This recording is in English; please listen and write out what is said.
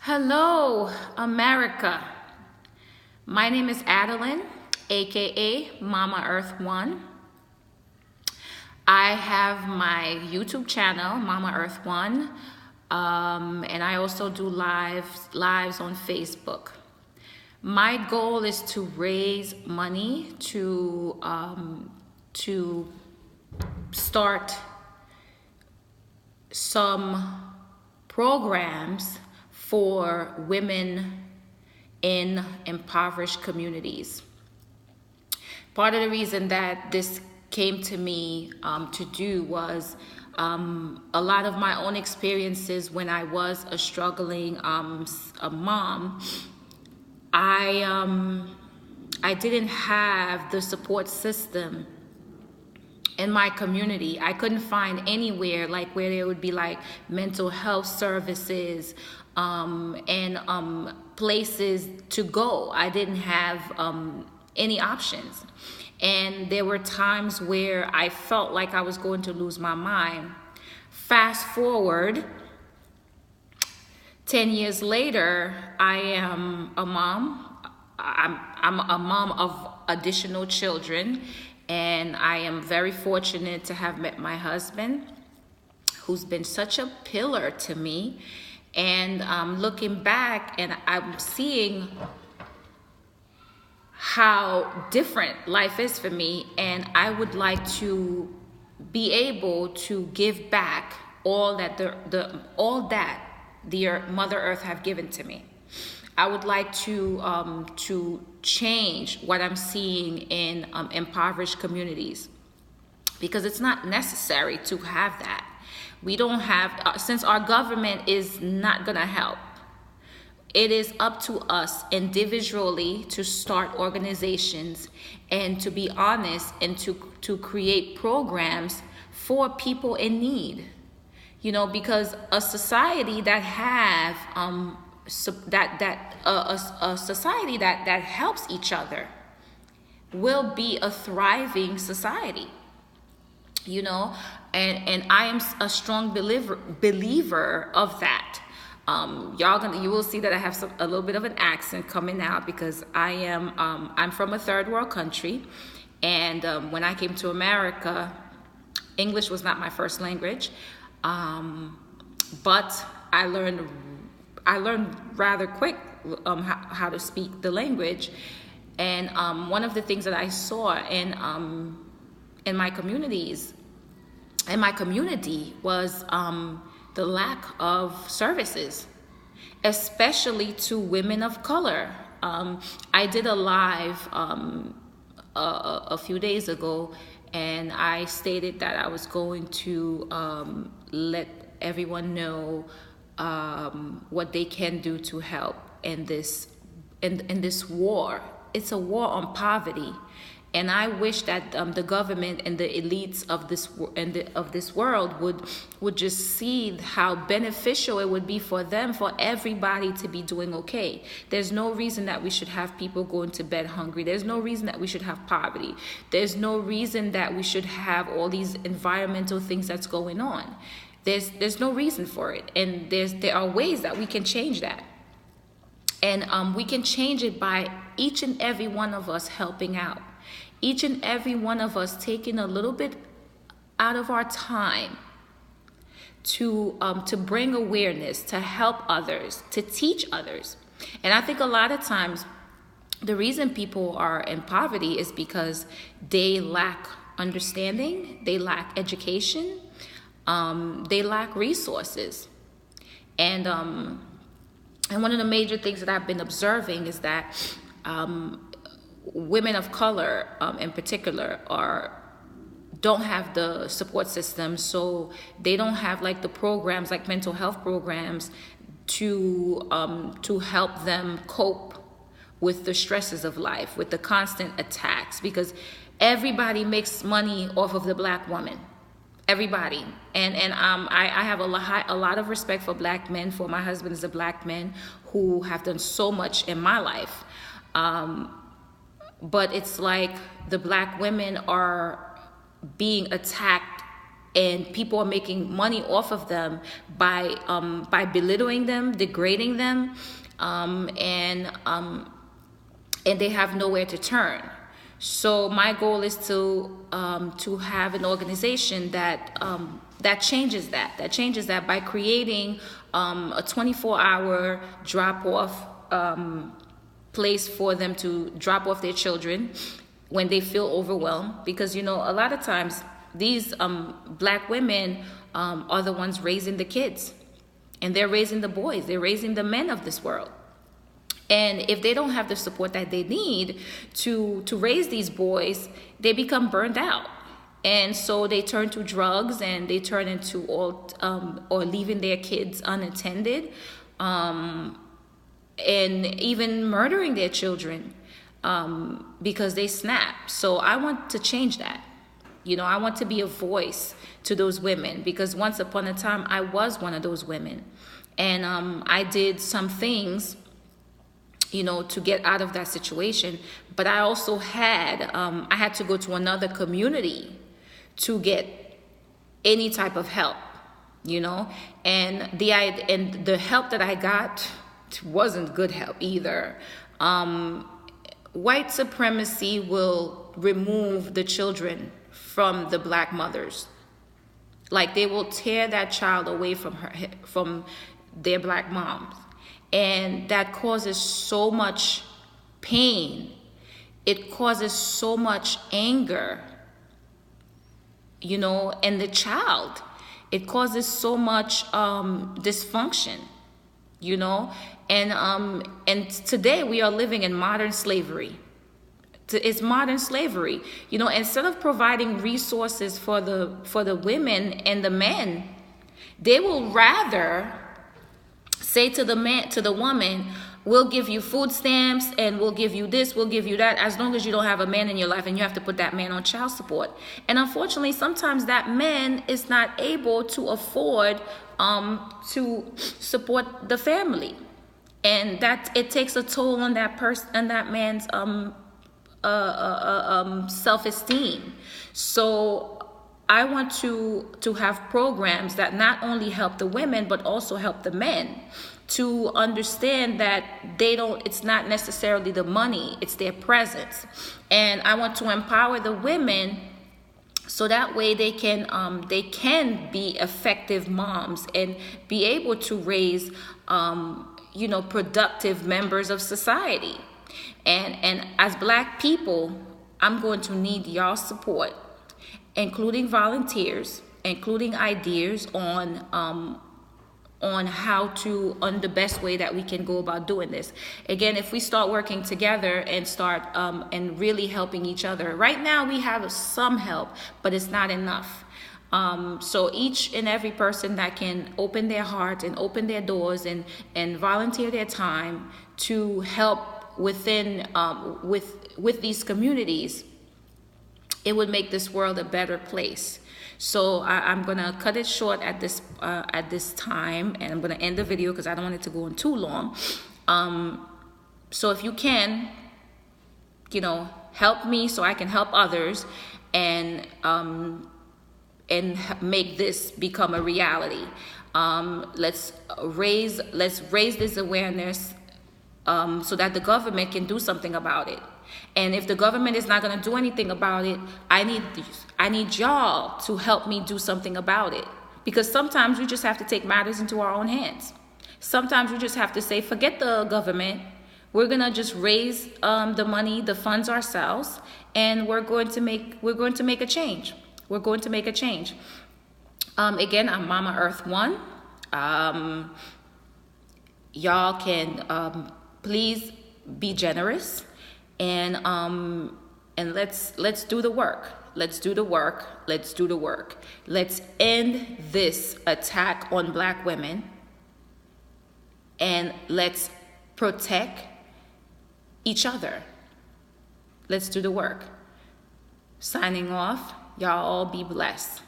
Hello, America. My name is Adeline, aka Mama Earth One. I have my YouTube channel, Mama Earth One, and I also do lives on Facebook. My goal is to raise money to start some programs for women in impoverished communities. Part of the reason that this came to me to do was a lot of my own experiences when I was a struggling a mom. I didn't have the support system in my community. I couldn't find anywhere like where there would be like mental health services and places to go. I didn't have any options. And there were times where I felt like I was going to lose my mind. Fast forward 10 years later, I am a mom. I'm a mom of additional children, and I am very fortunate to have met my husband, who's been such a pillar to me. And looking back, and I'm seeing how different life is for me, and I would like to be able to give back all that the Mother Earth have given to me. I would like to change what I'm seeing in impoverished communities, because it's not necessary to have that. We don't have, since our government is not gonna help, it is up to us individually to start organizations and to be honest and to create programs for people in need. You know, because a society that have a society that helps each other will be a thriving society. You know, and I am a strong believer of that. You will see that I have a little bit of an accent coming out, because I'm from a third world country, and when I came to America, English was not my first language, but I learned rather quick how to speak the language. And one of the things that I saw in my community was the lack of services, especially to women of color. I did a live a few days ago, and I stated that I was going to let everyone know what they can do to help in this war. It's a war on poverty. And I wish that the government and the elites of this world would just see how beneficial it would be for them, for everybody to be doing okay. There's no reason that we should have people going to bed hungry. There's no reason that we should have poverty. There's no reason that we should have all these environmental things that's going on. There's no reason for it. And there are ways that we can change that. And we can change it by each and every one of us helping out. Each and every one of us taking a little bit out of our time to bring awareness, to help others, to teach others. And I think a lot of times the reason people are in poverty is because they lack understanding, they lack education, they lack resources. And one of the major things that I've been observing is that women of color in particular don't have the support system, so they don't have like the programs, like mental health programs, to help them cope with the stresses of life, with the constant attacks, because everybody makes money off of the black woman. Everybody. And I have a lot of respect for black men, for my husband is a black man who have done so much in my life. But it's like the black women are being attacked and people are making money off of them by belittling them, degrading them, and they have nowhere to turn. So my goal is to have an organization that changes that by creating a 24-hour drop-off place for them to drop off their children when they feel overwhelmed. Because, a lot of times these black women are the ones raising the kids, and they're raising the boys, they're raising the men of this world. And if they don't have the support that they need to raise these boys, they become burned out. And so they turn to drugs, and they turn into or leaving their kids unattended, and even murdering their children because they snap. So I want to change that. I want to be a voice to those women, because once upon a time I was one of those women, and I did some things to get out of that situation. But I also had to go to another community to get any type of help, and the help that I got wasn't good help either. White supremacy will remove the children from the black mothers. Like, they will tear that child away from their black moms. And that causes so much pain. It causes so much anger, and the child. It causes so much dysfunction, And today we are living in modern slavery. It's modern slavery, Instead of providing resources for the women and the men, they will rather say to the woman, we'll give you food stamps, and we'll give you this, we'll give you that, as long as you don't have a man in your life and you have to put that man on child support. And unfortunately, sometimes that man is not able to afford to support the family, and that it takes a toll on that person and that man's self-esteem. So I want to have programs that not only help the women but also help the men to understand that it's not necessarily the money, it's their presence. And I want to empower the women so that way they can be effective moms and be able to raise productive members of society. And as black people, I'm going to need y'all support, including volunteers, including ideas on the best way that we can go about doing this. Again, if we start working together and start and really helping each other. Right now we have some help, but it's not enough. So each and every person that can open their heart and open their doors and volunteer their time to help within with these communities, it would make this world a better place. So I'm gonna cut it short at this time, and I'm gonna end the video because I don't want it to go on too long. So if you can, help me so I can help others, and make this become a reality. Let's raise this awareness so that the government can do something about it. And if the government is not going to do anything about it, I need y'all to help me do something about it. Because sometimes we just have to take matters into our own hands. Sometimes we just have to say, forget the government. We're going to just raise the money, the funds ourselves, and we're going to make a change. We're going to make a change. Again, I'm Mama Earth One. Y'all can please be generous, and let's do the work. Let's do the work. Let's do the work. Let's end this attack on black women, and let's protect each other. Let's do the work. Signing off. Y'all all be blessed.